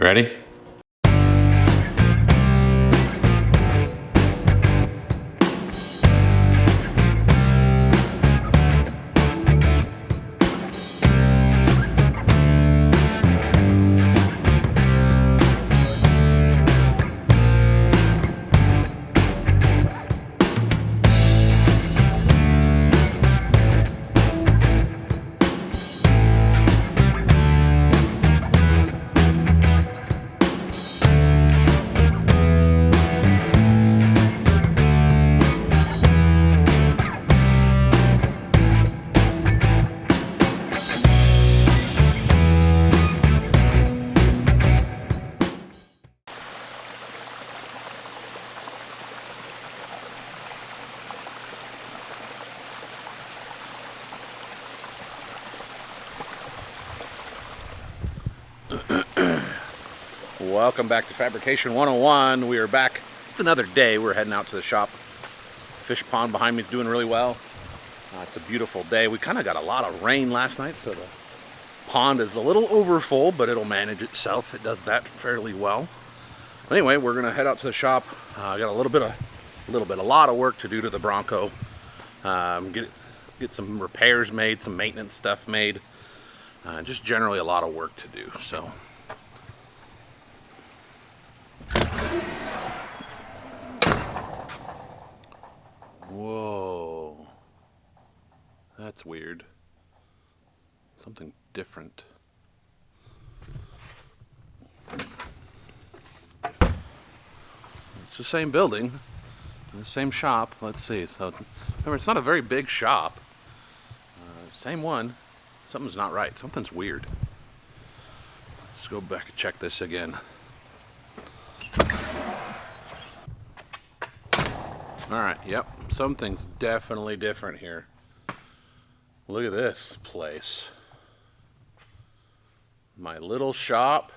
Ready? Welcome back to Fabrication 101. We are back. It's another day. We're heading out to the shop. Fish pond behind me is doing really well. It's a beautiful day. We kind of got a lot of rain last night, so the pond is a little overfull, but it'll manage itself. It does that fairly well. Anyway, we're gonna head out to the shop. I got a lot of work to do to the Bronco. Get some repairs made, some maintenance stuff made. Just generally a lot of work to do. So. Whoa, that's weird. Something different. It's the same building, the same shop. Let's see. So, remember, it's not a very big shop. Same one. Something's not right. Something's weird. Let's go back and check this again. Alright, yep, something's definitely different here. Look at this place. My little shop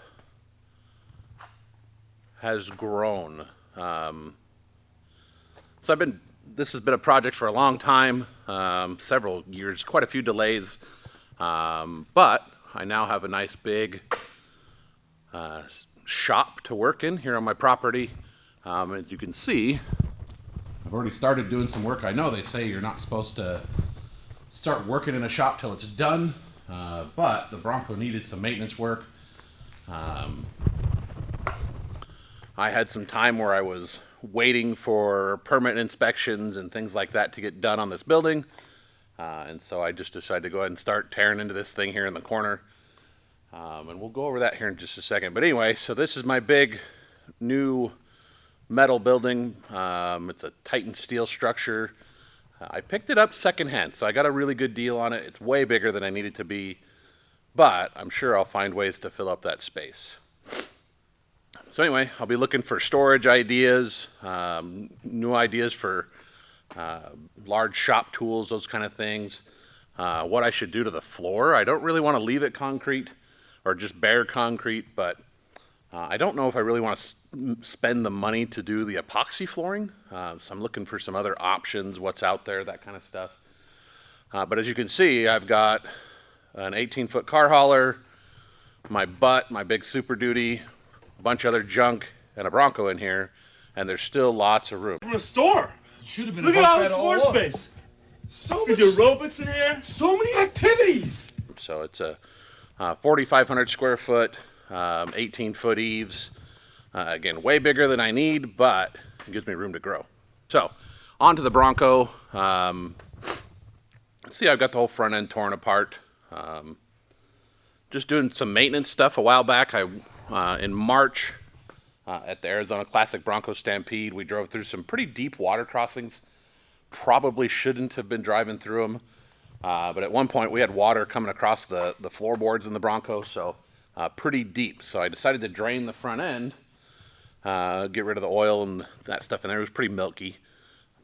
has grown. This has been a project for a long time, several years, quite a few delays, but I now have a nice big shop to work in here on my property. As you can see, I've already started doing some work. I know they say you're not supposed to start working in a shop till it's done, but the Bronco needed some maintenance work. I had some time where I was waiting for permit inspections and things like that to get done on this building, and so I just decided to go ahead and start tearing into this thing here in the corner, and we'll go over that here in just a second. But anyway, so this is my big new metal building. It's a Titan steel structure. I picked it up secondhand, so I got a really good deal on it. It's way bigger than I need it to be, but I'm sure I'll find ways to fill up that space. So anyway, I'll be looking for storage ideas, new ideas for large shop tools, those kind of things. What I should do to the floor. I don't really want to leave it concrete or just bare concrete, but I don't know if I really want to spend the money to do the epoxy flooring, so I'm looking for some other options, what's out there, that kind of stuff. But as you can see, I've got an 18-foot car hauler, my butt, my big Super Duty, a bunch of other junk, and a Bronco in here, and there's still lots of room. From a store. Should have been. Look at all the floor space. So much aerobics in here. So many activities. So it's a 4,500 square foot, 18-foot eaves. Again, way bigger than I need, but it gives me room to grow. So, on to the Bronco. See, I've got the whole front end torn apart. Just doing some maintenance stuff a while back. In March, at the Arizona Classic Bronco Stampede, we drove through some pretty deep water crossings. Probably shouldn't have been driving through them, but at one point we had water coming across the floorboards in the Bronco, so pretty deep. So I decided to drain the front end, get rid of the oil and that stuff in there. It was pretty milky.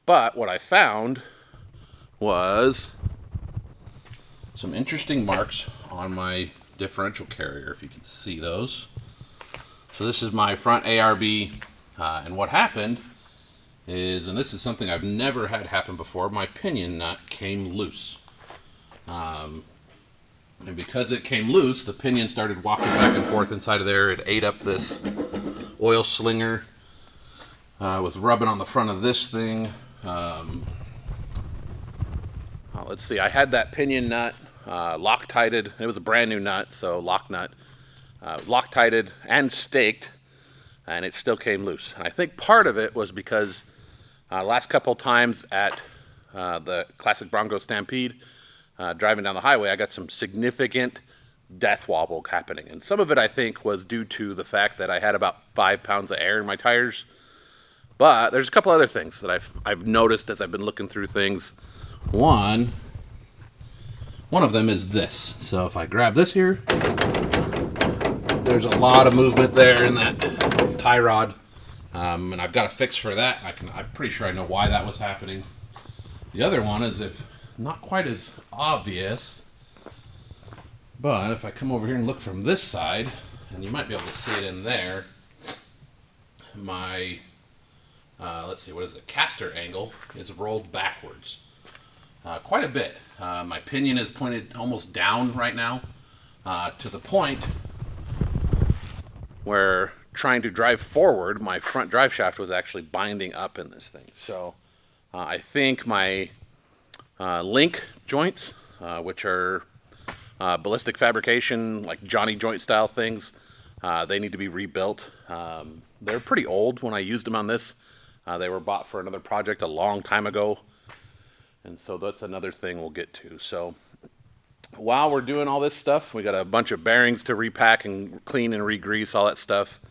But what I found was some interesting marks on my differential carrier, if you can see those. So this is my front ARB, and what happened is, and this is something I've never had happen before, my pinion nut came loose. And because it came loose, the pinion started walking back and forth inside of there. It ate up this oil slinger. Was rubbing on the front of this thing. Let's see, I had that pinion nut Loctited. It was a brand new nut, so lock nut. Loctited and staked, and it still came loose. And I think part of it was because last couple times at the classic Bronco Stampede, driving down the highway, I got some significant death wobble happening. And some of it, I think, was due to the fact that I had about 5 pounds of air in my tires. But there's a couple other things that I've noticed as I've been looking through things. One of them is this. So if I grab this here, there's a lot of movement there in that tie rod. And I've got a fix for that. I'm pretty sure I know why that was happening. The other one is, if not quite as obvious, but if I come over here and look from this side, and you might be able to see it in there, my, let's see, what is it, caster angle is rolled backwards. Quite a bit. My pinion is pointed almost down right now, to the point where trying to drive forward, my front drive shaft was actually binding up in this thing. So I think my link joints, which are ballistic fabrication, like Johnny joint style things, they need to be rebuilt. They're pretty old when I used them on this. They were bought for another project a long time ago. And so that's another thing we'll get to. So while we're doing all this stuff, we got a bunch of bearings to repack and clean and re-grease, all that stuff.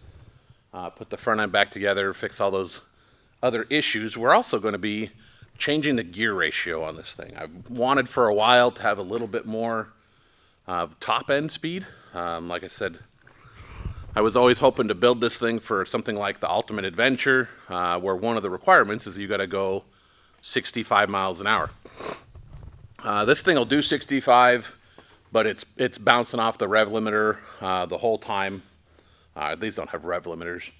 Put the front end back together, fix all those other issues. We're also going to be changing the gear ratio on this thing. I've wanted for a while to have a little bit more top end speed. Like I said, I was always hoping to build this thing for something like the Ultimate Adventure, where one of the requirements is you got to go 65 miles an hour. This thing will do 65, but it's bouncing off the rev limiter the whole time. These don't have rev limiters.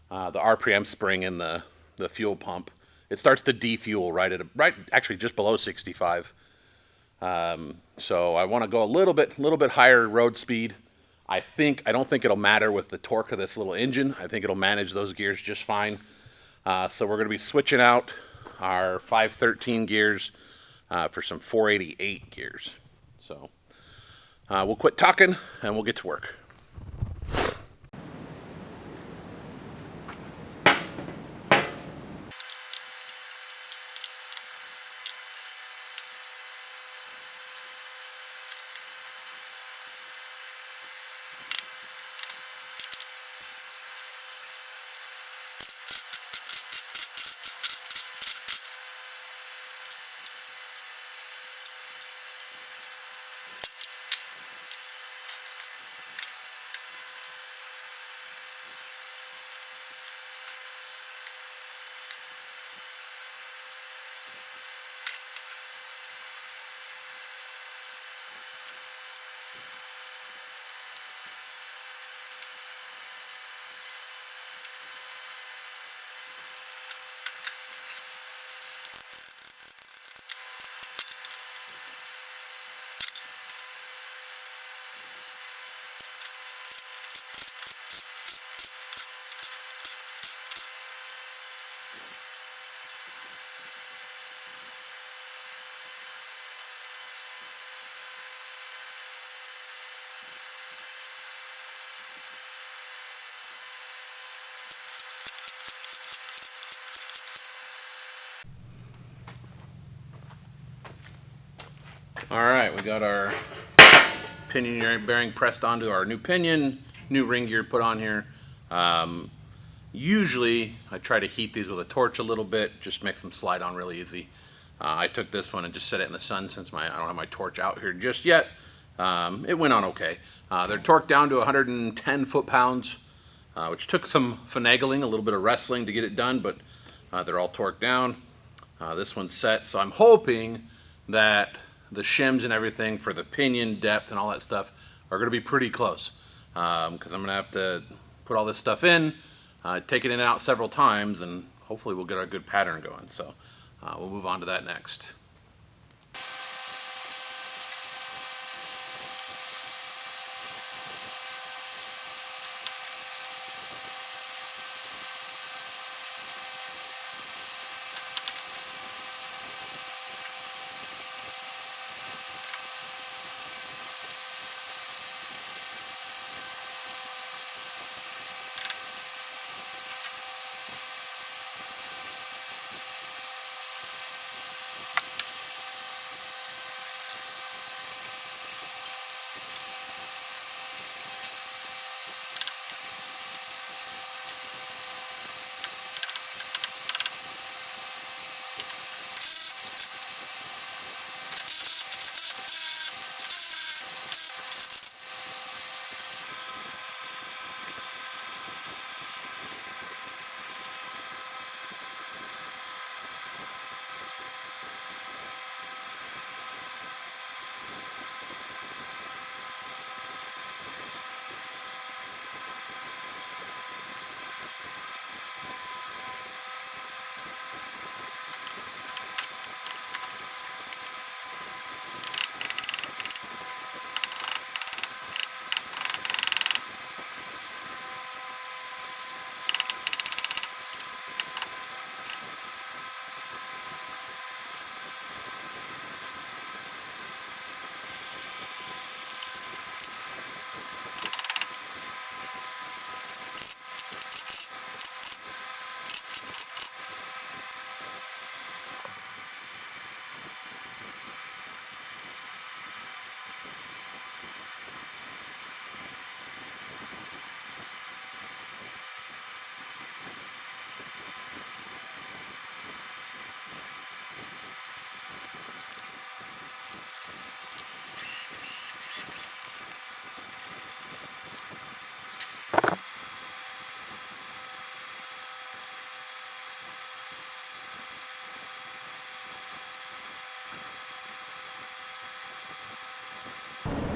The RPM spring in the fuel pump, it starts to defuel right actually just below 65. So I want to go a little bit higher road speed. I don't think it'll matter with the torque of this little engine. I think it'll manage those gears just fine. So we're going to be switching out our 513 gears for some 488 gears. So we'll quit talking and we'll get to work. All right, we got our pinion bearing pressed onto our new pinion, new ring gear put on here. Usually I try to heat these with a torch a little bit, just makes them slide on really easy. I took this one and just set it in the sun since I don't have my torch out here just yet. It went on okay. They're torqued down to 110 foot-pounds, which took some finagling, a little bit of wrestling to get it done, but they're all torqued down. This one's set, so I'm hoping that the shims and everything for the pinion depth and all that stuff are going to be pretty close, because I'm going to have to put all this stuff in, take it in and out several times, and hopefully we'll get a good pattern going. So we'll move on to that next.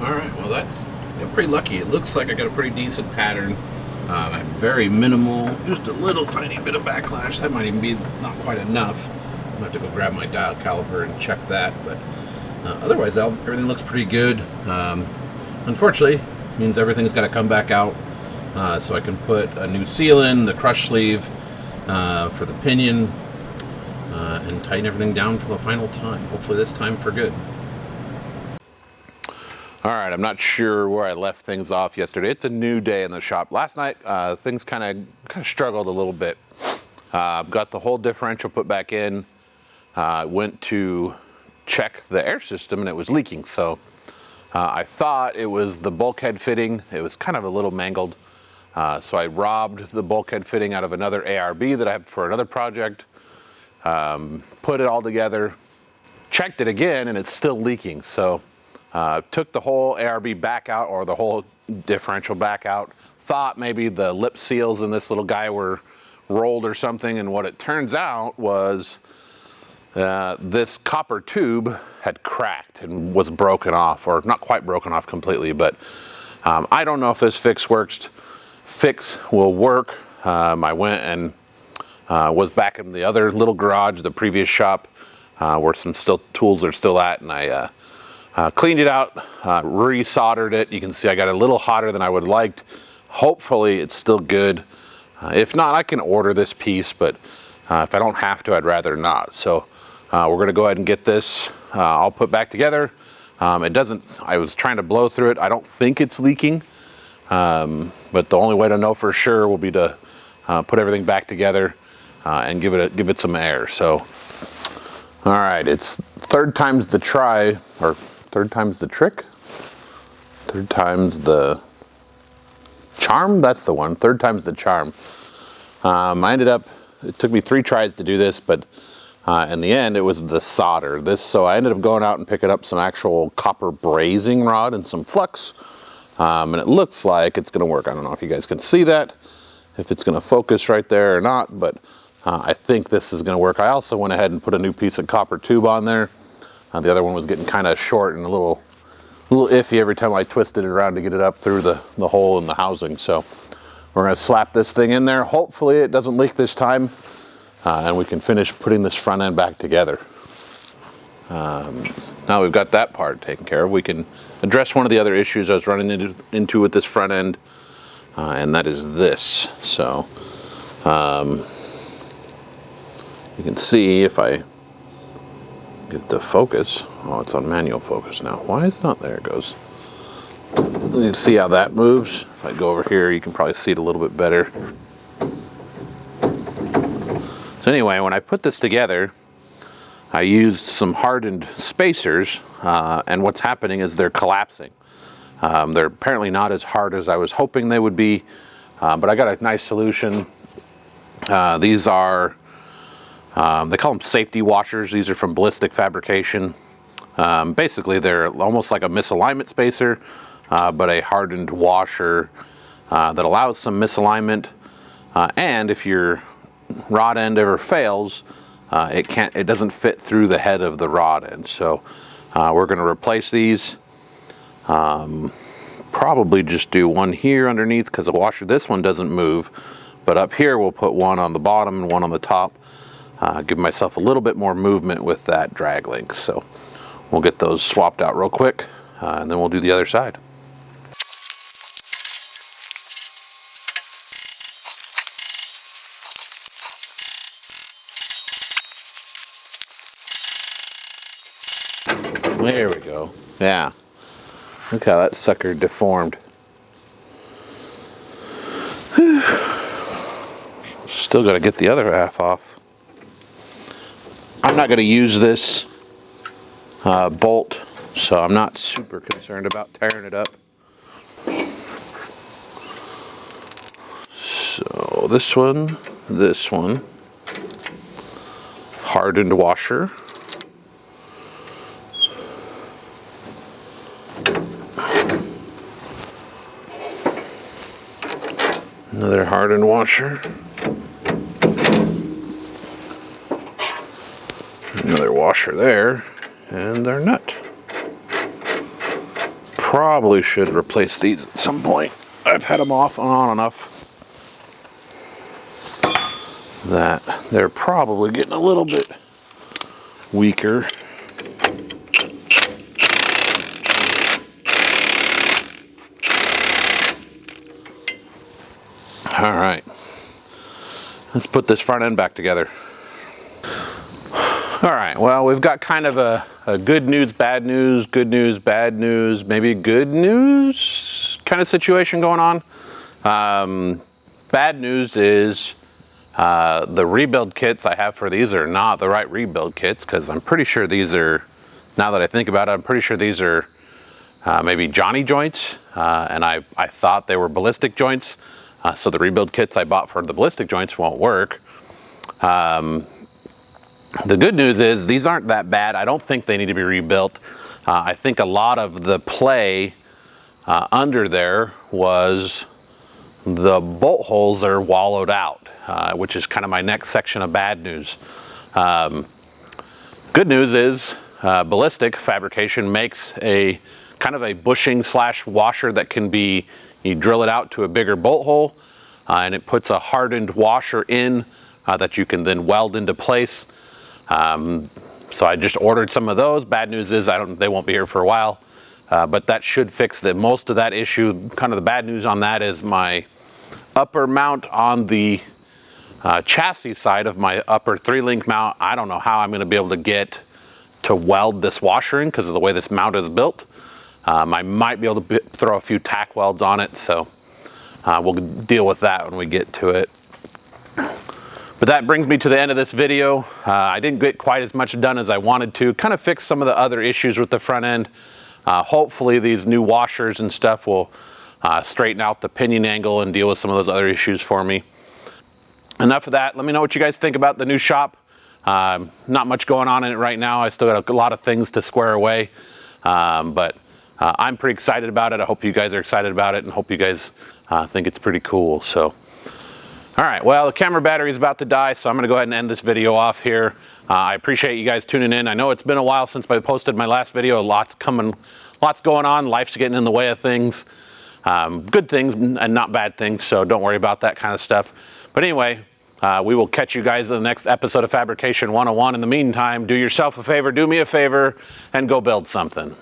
All right, well that's pretty lucky. It looks like I got a pretty decent pattern. I had very minimal, just a little tiny bit of backlash. That might even be not quite enough. I'm gonna have to go grab my dial caliper and check that, but otherwise everything looks pretty good. Unfortunately, it means everything's got to come back out so I can put a new seal in, the crush sleeve for the pinion, and tighten everything down for the final time. Hopefully this time for good. All right, I'm not sure where I left things off yesterday. It's a new day in the shop. Last night, things kind of struggled a little bit. Got the whole differential put back in. Went to check the air system and it was leaking. So I thought it was the bulkhead fitting. It was kind of a little mangled. So I robbed the bulkhead fitting out of another ARB that I have for another project. Put it all together, checked it again, and it's still leaking. So took the whole ARB back out, or the whole differential back out. Thought maybe the lip seals in this little guy were rolled or something, and what it turns out was this copper tube had cracked and was broken off, or not quite broken off completely, but I don't know if this fix will work. I went and was back in the other little garage, the previous shop, where some tools are still at, and I cleaned it out, re-soldered it. You can see I got a little hotter than I would have liked. Hopefully it's still good. If not, I can order this piece, but if I don't have to, I'd rather not. So we're gonna go ahead and get this all put back together. I was trying to blow through it. I don't think it's leaking, but the only way to know for sure will be to put everything back together and give it some air. So, all right, it's third time's the try, or third time's the trick, third time's the charm. That's the one. Third time's the charm. It took me 3 tries to do this, but in the end it was the solder. So I ended up going out and picking up some actual copper brazing rod and some flux, and it looks like it's gonna work. I don't know if you guys can see that, if it's gonna focus right there or not, but I think this is gonna work. I also went ahead and put a new piece of copper tube on there. The other one was getting kind of short and a little iffy every time I twisted it around to get it up through the hole in the housing. So we're gonna slap this thing in there. Hopefully it doesn't leak this time, and we can finish putting this front end back together. Now we've got that part taken care of, we can address one of the other issues I was running into with this front end, and that is this. So you can see if I get the focus. Oh, it's on manual focus now. Why is it not? There it goes. You can see how that moves. If I go over here, you can probably see it a little bit better. So anyway, when I put this together, I used some hardened spacers, and what's happening is they're collapsing. They're apparently not as hard as I was hoping they would be, but I got a nice solution. These are they call them safety washers. These are from Ballistic Fabrication. Basically, they're almost like a misalignment spacer, but a hardened washer that allows some misalignment. And if your rod end ever fails, it doesn't fit through the head of the rod end. So we're going to replace these. Probably just do one here underneath because the washer, this one doesn't move. But up here, we'll put one on the bottom and one on the top. Give myself a little bit more movement with that drag link. So we'll get those swapped out real quick, and then we'll do the other side. There we go. Yeah. Look how that sucker deformed. Still got to get the other half off. I'm not going to use this bolt, so I'm not super concerned about tearing it up. So this one, hardened washer. Another hardened washer. Another washer there, and their nut. probably should replace these at some point. I've had them off and on enough that they're probably getting a little bit weaker. All right, let's put this front end back together. All right, well, we've got kind of a good news, bad news, good news, bad news, maybe good news kind of situation going on. Bad news is the rebuild kits I have for these are not the right rebuild kits, because I'm pretty sure these are, now that I think about it, I'm pretty sure these are maybe Johnny joints, and I thought they were ballistic joints, so the rebuild kits I bought for the ballistic joints won't work. The good news is these aren't that bad. I don't think they need to be rebuilt. I think a lot of the play under there was the bolt holes are wallowed out, which is kind of my next section of bad news. Good news is ballistic fabrication makes a kind of a bushing / washer that can be, you drill it out to a bigger bolt hole, and it puts a hardened washer in that you can then weld into place. So I just ordered some of those. Bad news is they won't be here for a while, but that should fix most of that issue. Kind of the bad news on that is my upper mount on the chassis side of my upper 3-link mount. I don't know how I'm going to be able to get to weld this washer in because of the way this mount is built. I might be able to throw a few tack welds on it, so we'll deal with that when we get to it. But that brings me to the end of this video. I didn't get quite as much done as I wanted to. Kind of fix some of the other issues with the front end. Hopefully these new washers and stuff will straighten out the pinion angle and deal with some of those other issues for me. Enough of that. Let me know what you guys think about the new shop. Not much going on in it right now. I still got a lot of things to square away. But I'm pretty excited about it. I hope you guys are excited about it, and hope you guys think it's pretty cool. So. All right, well, the camera battery is about to die, so I'm going to go ahead and end this video off here. I appreciate you guys tuning in. I know it's been a while since I posted my last video. Lots going on. Life's getting in the way of things. Good things and not bad things, so don't worry about that kind of stuff. But anyway, we will catch you guys in the next episode of Fabrication 101. In the meantime, do yourself a favor, do me a favor, and go build something.